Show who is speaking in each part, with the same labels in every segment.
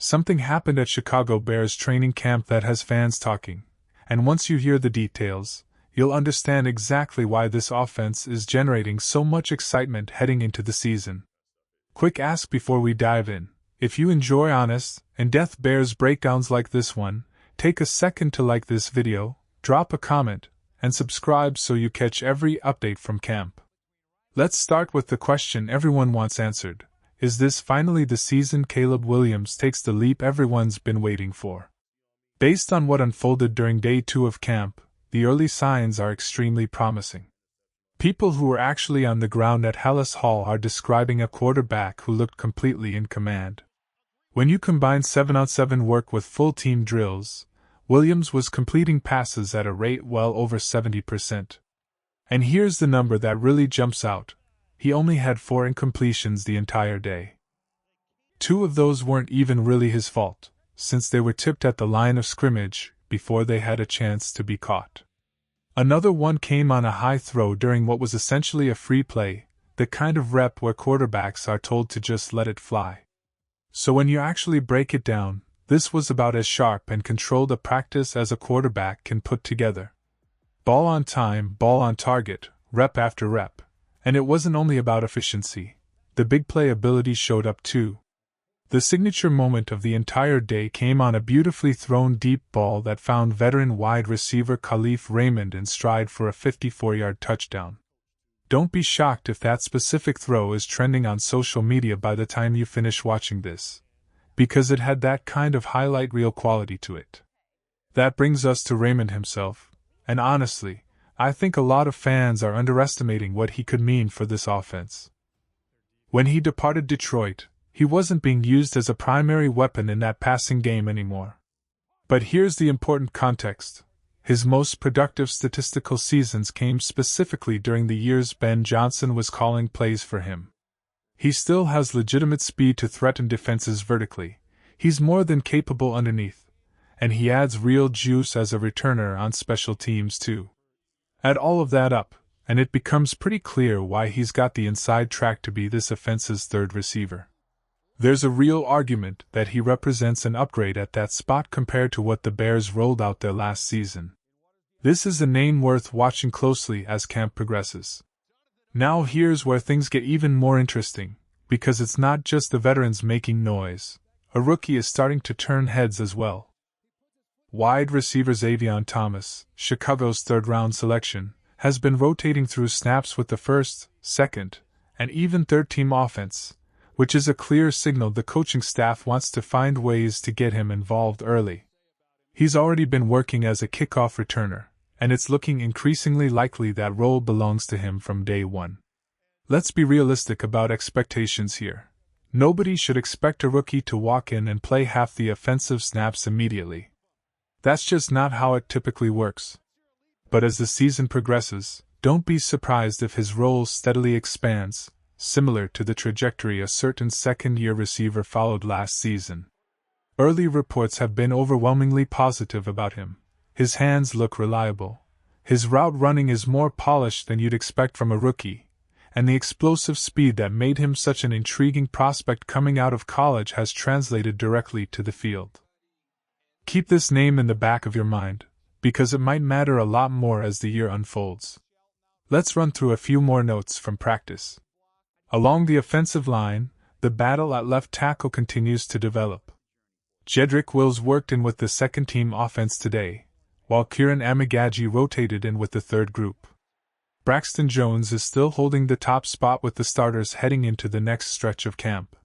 Speaker 1: Something happened at Chicago Bears training camp that has fans talking, and once you hear the details, you'll understand exactly why this offense is generating so much excitement heading into the season. Quick ask before we dive in: if you enjoy honest, in-depth Bears breakdowns like this one, take a second to like this video, drop a comment, and subscribe so you catch every update from camp. Let's start with the question everyone wants answered. Is this finally the season Caleb Williams takes the leap everyone's been waiting for? Based on what unfolded during day 2 of camp, the early signs are extremely promising. People who were actually on the ground at Hallis Hall are describing a quarterback who looked completely in command. When you combine 7-on-7 work with full team drills, Williams was completing passes at a rate well over 70%. And here's the number that really jumps out: he only had 4 incompletions the entire day. 2 of those weren't even really his fault, since they were tipped at the line of scrimmage before they had a chance to be caught. Another one came on a high throw during what was essentially a free play, the kind of rep where quarterbacks are told to just let it fly. So when you actually break it down, this was about as sharp and controlled a practice as a quarterback can put together. Ball on time, ball on target, rep after rep. And it wasn't only about efficiency. The big play ability showed up too. The signature moment of the entire day came on a beautifully thrown deep ball that found veteran wide receiver Khalif Raymond in stride for a 54-yard touchdown. Don't be shocked if that specific throw is trending on social media by the time you finish watching this, because it had that kind of highlight reel quality to it. That brings us to Raymond himself, and honestly, I think a lot of fans are underestimating what he could mean for this offense. When he departed Detroit, he wasn't being used as a primary weapon in that passing game anymore. But here's the important context: his most productive statistical seasons came specifically during the years Ben Johnson was calling plays for him. He still has legitimate speed to threaten defenses vertically, he's more than capable underneath, and he adds real juice as a returner on special teams too. Add all of that up, and it becomes pretty clear why he's got the inside track to be this offense's third receiver. There's a real argument that he represents an upgrade at that spot compared to what the Bears rolled out there last season. This is a name worth watching closely as camp progresses. Now here's where things get even more interesting, because it's not just the veterans making noise. A rookie is starting to turn heads as well. Wide receiver Zavon Thomas, Chicago's third-round selection, has been rotating through snaps with the first, second, and even third-team offense, which is a clear signal the coaching staff wants to find ways to get him involved early. He's already been working as a kickoff returner, and it's looking increasingly likely that role belongs to him from day 1. Let's be realistic about expectations here. Nobody should expect a rookie to walk in and play half the offensive snaps immediately. That's just not how it typically works. But as the season progresses, don't be surprised if his role steadily expands, similar to the trajectory a certain second-year receiver followed last season. Early reports have been overwhelmingly positive about him. His hands look reliable. His route running is more polished than you'd expect from a rookie, and the explosive speed that made him such an intriguing prospect coming out of college has translated directly to the field. Keep this name in the back of your mind, because it might matter a lot more as the year unfolds. Let's run through a few more notes from practice. Along the offensive line, the battle at left tackle continues to develop. Jedrick Wills worked in with the second-team offense today, while Kieran Amagaji rotated in with the third group. Braxton Jones is still holding the top spot with the starters heading into the next stretch of camp.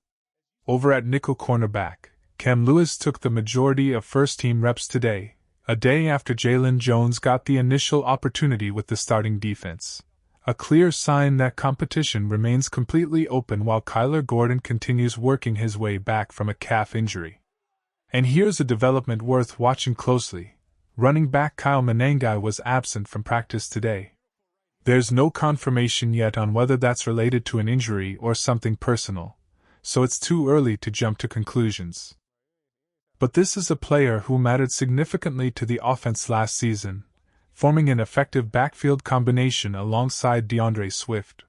Speaker 1: Over at nickel cornerback, Cam Lewis took the majority of first-team reps today, a day after Jalen Jones got the initial opportunity with the starting defense. A clear sign that competition remains completely open while Kyler Gordon continues working his way back from a calf injury. And here's a development worth watching closely. Running back Kyle Manengai was absent from practice today. There's no confirmation yet on whether that's related to an injury or something personal, so it's too early to jump to conclusions. But this is a player who mattered significantly to the offense last season, forming an effective backfield combination alongside DeAndre Swift.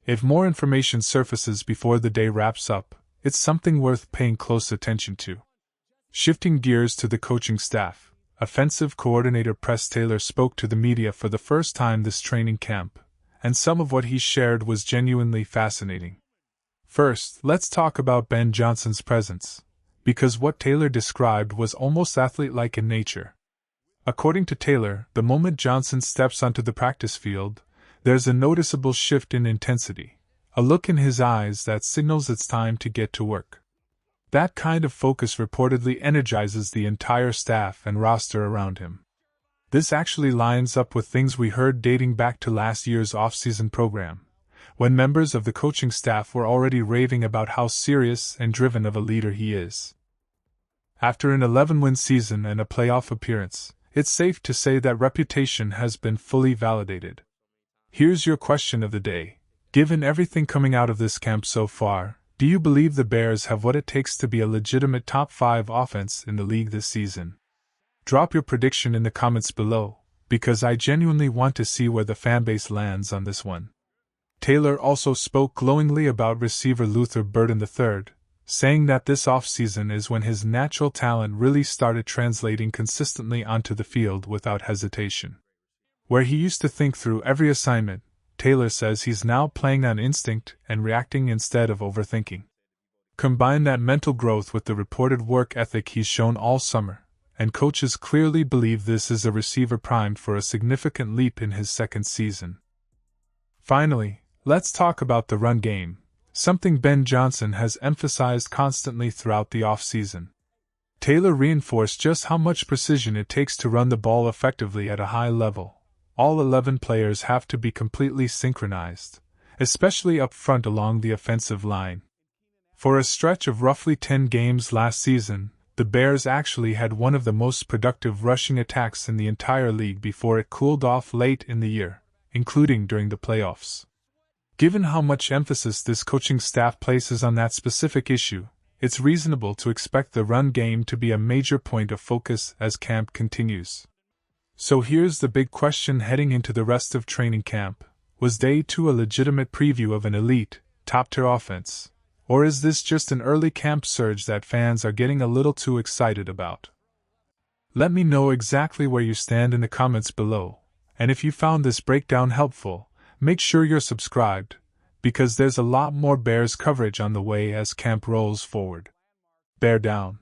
Speaker 1: If more information surfaces before the day wraps up, it's something worth paying close attention to. Shifting gears to the coaching staff, offensive coordinator Press Taylor spoke to the media for the first time this training camp, and some of what he shared was genuinely fascinating. First, let's talk about Ben Johnson's presence, because what Taylor described was almost athlete-like in nature. According to Taylor, the moment Johnson steps onto the practice field, there's a noticeable shift in intensity, a look in his eyes that signals it's time to get to work. That kind of focus reportedly energizes the entire staff and roster around him. This actually lines up with things we heard dating back to last year's off-season program, when members of the coaching staff were already raving about how serious and driven of a leader he is. After an 11-win season and a playoff appearance, it's safe to say that reputation has been fully validated. Here's your question of the day. Given everything coming out of this camp so far, do you believe the Bears have what it takes to be a legitimate top 5 offense in the league this season? Drop your prediction in the comments below, because I genuinely want to see where the fanbase lands on this one. Taylor also spoke glowingly about receiver Luther Burden III, saying that this offseason is when his natural talent really started translating consistently onto the field without hesitation. Where he used to think through every assignment, Taylor says he's now playing on instinct and reacting instead of overthinking. Combine that mental growth with the reported work ethic he's shown all summer, and coaches clearly believe this is a receiver primed for a significant leap in his second season. Finally, let's talk about the run game, something Ben Johnson has emphasized constantly throughout the offseason. Taylor reinforced just how much precision it takes to run the ball effectively at a high level. All 11 players have to be completely synchronized, especially up front along the offensive line. For a stretch of roughly 10 games last season, the Bears actually had one of the most productive rushing attacks in the entire league before it cooled off late in the year, including during the playoffs. Given how much emphasis this coaching staff places on that specific issue, it's reasonable to expect the run game to be a major point of focus as camp continues. So here's the big question heading into the rest of training camp. Was Day 2 a legitimate preview of an elite, top-tier offense? Or is this just an early camp surge that fans are getting a little too excited about? Let me know exactly where you stand in the comments below, and if you found this breakdown helpful, make sure you're subscribed, because there's a lot more Bears coverage on the way as camp rolls forward. Bear down.